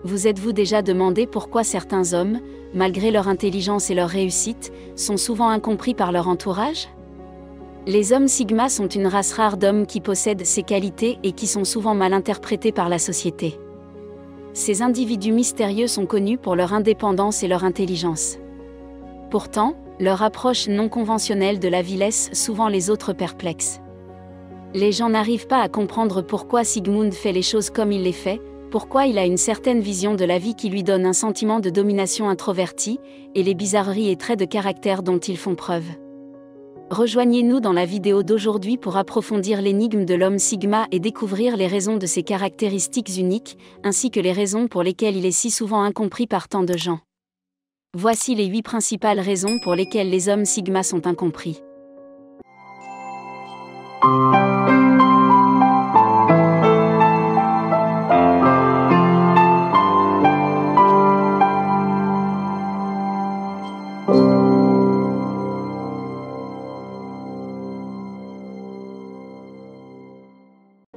Vous êtes-vous déjà demandé pourquoi certains hommes, malgré leur intelligence et leur réussite, sont souvent incompris par leur entourage? Les hommes Sigma sont une race rare d'hommes qui possèdent ces qualités et qui sont souvent mal interprétés par la société. Ces individus mystérieux sont connus pour leur indépendance et leur intelligence. Pourtant, leur approche non conventionnelle de la vie laisse souvent les autres perplexes. Les gens n'arrivent pas à comprendre pourquoi Sigmund fait les choses comme il les fait, pourquoi il a une certaine vision de la vie qui lui donne un sentiment de domination introvertie, et les bizarreries et traits de caractère dont ils font preuve. Rejoignez-nous dans la vidéo d'aujourd'hui pour approfondir l'énigme de l'homme Sigma et découvrir les raisons de ses caractéristiques uniques, ainsi que les raisons pour lesquelles il est si souvent incompris par tant de gens. Voici les 8 principales raisons pour lesquelles les hommes Sigma sont incompris.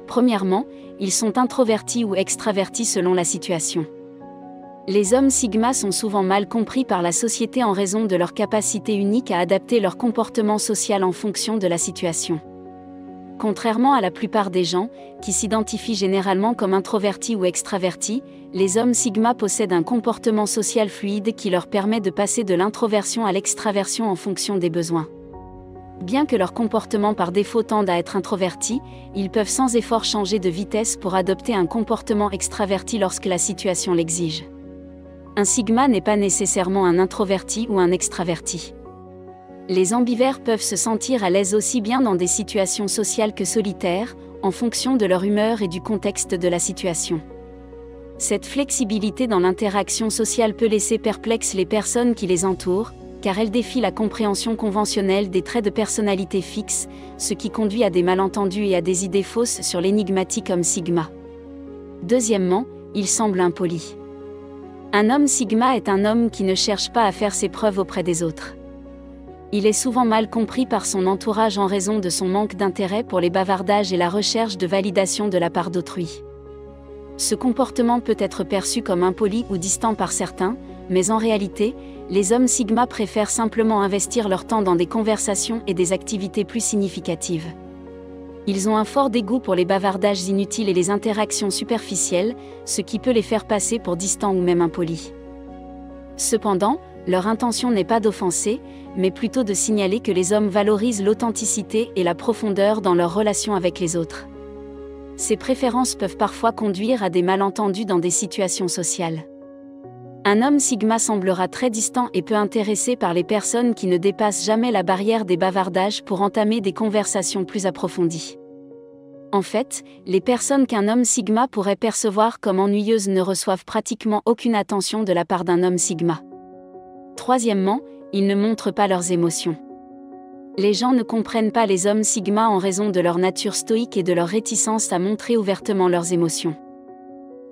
Premièrement, ils sont introvertis ou extravertis selon la situation. Les hommes Sigma sont souvent mal compris par la société en raison de leur capacité unique à adapter leur comportement social en fonction de la situation. Contrairement à la plupart des gens, qui s'identifient généralement comme introvertis ou extravertis, les hommes Sigma possèdent un comportement social fluide qui leur permet de passer de l'introversion à l'extraversion en fonction des besoins. Bien que leur comportement par défaut tende à être introverti, ils peuvent sans effort changer de vitesse pour adopter un comportement extraverti lorsque la situation l'exige. Un Sigma n'est pas nécessairement un introverti ou un extraverti. Les ambivers peuvent se sentir à l'aise aussi bien dans des situations sociales que solitaires, en fonction de leur humeur et du contexte de la situation. Cette flexibilité dans l'interaction sociale peut laisser perplexes les personnes qui les entourent, car elle défie la compréhension conventionnelle des traits de personnalité fixes, ce qui conduit à des malentendus et à des idées fausses sur l'énigmatique homme Sigma. Deuxièmement, il semble impoli. Un homme Sigma est un homme qui ne cherche pas à faire ses preuves auprès des autres. Il est souvent mal compris par son entourage en raison de son manque d'intérêt pour les bavardages et la recherche de validation de la part d'autrui. Ce comportement peut être perçu comme impoli ou distant par certains, mais en réalité, les hommes Sigma préfèrent simplement investir leur temps dans des conversations et des activités plus significatives. Ils ont un fort dégoût pour les bavardages inutiles et les interactions superficielles, ce qui peut les faire passer pour distants ou même impolis. Cependant, leur intention n'est pas d'offenser, mais plutôt de signaler que les hommes valorisent l'authenticité et la profondeur dans leurs relations avec les autres. Ces préférences peuvent parfois conduire à des malentendus dans des situations sociales. Un homme Sigma semblera très distant et peu intéressé par les personnes qui ne dépassent jamais la barrière des bavardages pour entamer des conversations plus approfondies. En fait, les personnes qu'un homme Sigma pourrait percevoir comme ennuyeuses ne reçoivent pratiquement aucune attention de la part d'un homme Sigma. Troisièmement, ils ne montrent pas leurs émotions. Les gens ne comprennent pas les hommes Sigma en raison de leur nature stoïque et de leur réticence à montrer ouvertement leurs émotions.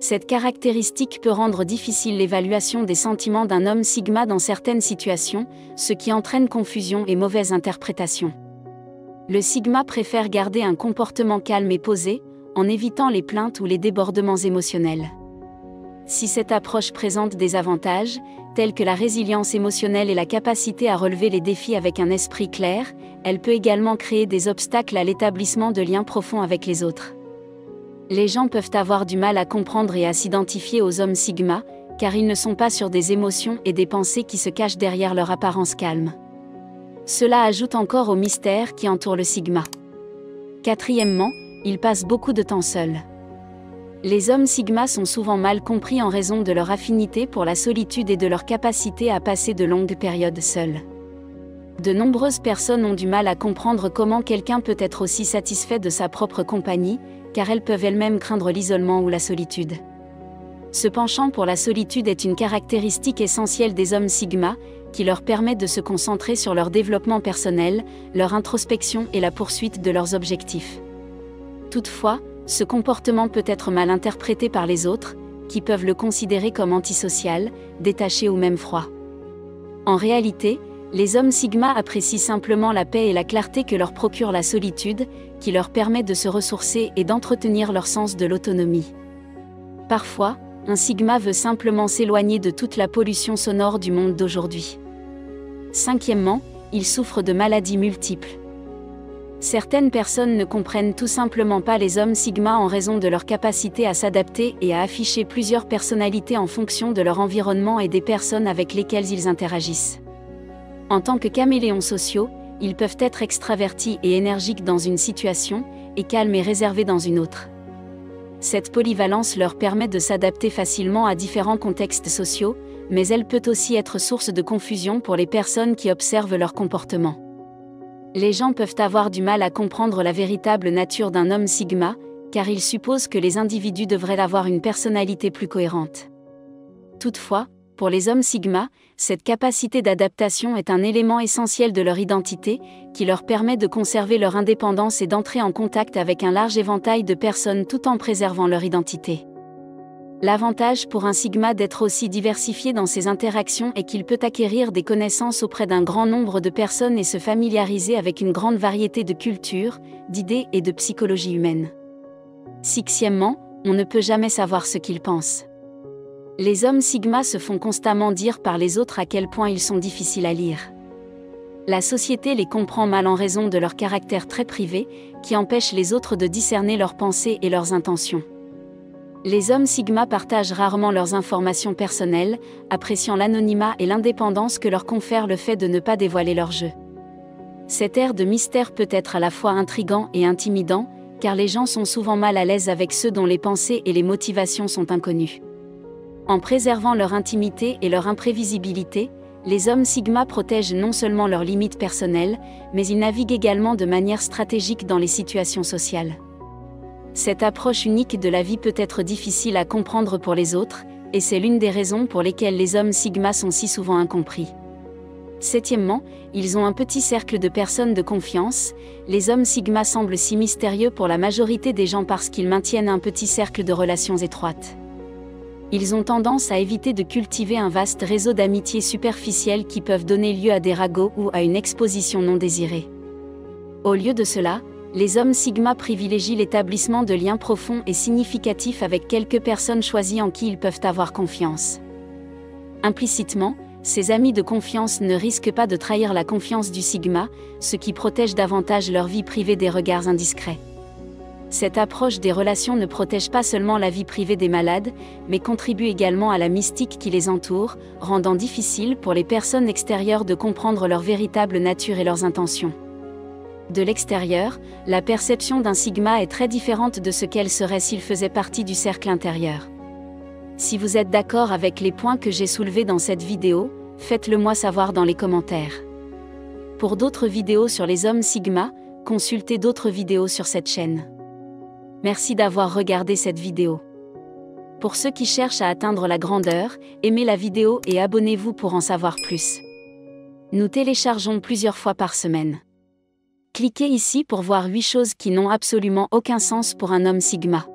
Cette caractéristique peut rendre difficile l'évaluation des sentiments d'un homme Sigma dans certaines situations, ce qui entraîne confusion et mauvaise interprétation. Le Sigma préfère garder un comportement calme et posé, en évitant les plaintes ou les débordements émotionnels. Si cette approche présente des avantages, tels que la résilience émotionnelle et la capacité à relever les défis avec un esprit clair, elle peut également créer des obstacles à l'établissement de liens profonds avec les autres. Les gens peuvent avoir du mal à comprendre et à s'identifier aux hommes Sigma, car ils ne sont pas sûrs des émotions et des pensées qui se cachent derrière leur apparence calme. Cela ajoute encore au mystère qui entoure le Sigma. Quatrièmement, ils passent beaucoup de temps seuls. Les hommes Sigma sont souvent mal compris en raison de leur affinité pour la solitude et de leur capacité à passer de longues périodes seuls. De nombreuses personnes ont du mal à comprendre comment quelqu'un peut être aussi satisfait de sa propre compagnie, car elles peuvent elles-mêmes craindre l'isolement ou la solitude. Ce penchant pour la solitude est une caractéristique essentielle des hommes Sigma, qui leur permet de se concentrer sur leur développement personnel, leur introspection et la poursuite de leurs objectifs. Toutefois, ce comportement peut être mal interprété par les autres, qui peuvent le considérer comme antisocial, détaché ou même froid. En réalité, les hommes Sigma apprécient simplement la paix et la clarté que leur procure la solitude, qui leur permet de se ressourcer et d'entretenir leur sens de l'autonomie. Parfois, un sigma veut simplement s'éloigner de toute la pollution sonore du monde d'aujourd'hui. Cinquièmement, il souffre de maladies multiples. Certaines personnes ne comprennent tout simplement pas les hommes sigma en raison de leur capacité à s'adapter et à afficher plusieurs personnalités en fonction de leur environnement et des personnes avec lesquelles ils interagissent. En tant que caméléons sociaux, ils peuvent être extravertis et énergiques dans une situation, et calmes et réservés dans une autre. Cette polyvalence leur permet de s'adapter facilement à différents contextes sociaux, mais elle peut aussi être source de confusion pour les personnes qui observent leur comportement. Les gens peuvent avoir du mal à comprendre la véritable nature d'un homme sigma, car ils supposent que les individus devraient avoir une personnalité plus cohérente. Toutefois, pour les hommes sigma, cette capacité d'adaptation est un élément essentiel de leur identité, qui leur permet de conserver leur indépendance et d'entrer en contact avec un large éventail de personnes tout en préservant leur identité. L'avantage pour un sigma d'être aussi diversifié dans ses interactions est qu'il peut acquérir des connaissances auprès d'un grand nombre de personnes et se familiariser avec une grande variété de cultures, d'idées et de psychologie humaine. Sixièmement, on ne peut jamais savoir ce qu'ils pensent. Les hommes sigma se font constamment dire par les autres à quel point ils sont difficiles à lire. La société les comprend mal en raison de leur caractère très privé, qui empêche les autres de discerner leurs pensées et leurs intentions. Les hommes sigma partagent rarement leurs informations personnelles, appréciant l'anonymat et l'indépendance que leur confère le fait de ne pas dévoiler leur jeu. Cet air de mystère peut être à la fois intrigant et intimidant, car les gens sont souvent mal à l'aise avec ceux dont les pensées et les motivations sont inconnues. En préservant leur intimité et leur imprévisibilité, les hommes sigma protègent non seulement leurs limites personnelles, mais ils naviguent également de manière stratégique dans les situations sociales. Cette approche unique de la vie peut être difficile à comprendre pour les autres, et c'est l'une des raisons pour lesquelles les hommes sigma sont si souvent incompris. Septièmement, ils ont un petit cercle de personnes de confiance. Les hommes sigma semblent si mystérieux pour la majorité des gens parce qu'ils maintiennent un petit cercle de relations étroites. Ils ont tendance à éviter de cultiver un vaste réseau d'amitiés superficielles qui peuvent donner lieu à des ragots ou à une exposition non désirée. Au lieu de cela, les hommes sigma privilégient l'établissement de liens profonds et significatifs avec quelques personnes choisies en qui ils peuvent avoir confiance. Implicitement, ces amis de confiance ne risquent pas de trahir la confiance du sigma, ce qui protège davantage leur vie privée des regards indiscrets. Cette approche des relations ne protège pas seulement la vie privée des malades, mais contribue également à la mystique qui les entoure, rendant difficile pour les personnes extérieures de comprendre leur véritable nature et leurs intentions. De l'extérieur, la perception d'un sigma est très différente de ce qu'elle serait s'il faisait partie du cercle intérieur. Si vous êtes d'accord avec les points que j'ai soulevés dans cette vidéo, faites-le moi savoir dans les commentaires. Pour d'autres vidéos sur les hommes sigma, consultez d'autres vidéos sur cette chaîne. Merci d'avoir regardé cette vidéo. Pour ceux qui cherchent à atteindre la grandeur, aimez la vidéo et abonnez-vous pour en savoir plus. Nous téléchargeons plusieurs fois par semaine. Cliquez ici pour voir 8 choses qui n'ont absolument aucun sens pour un homme sigma.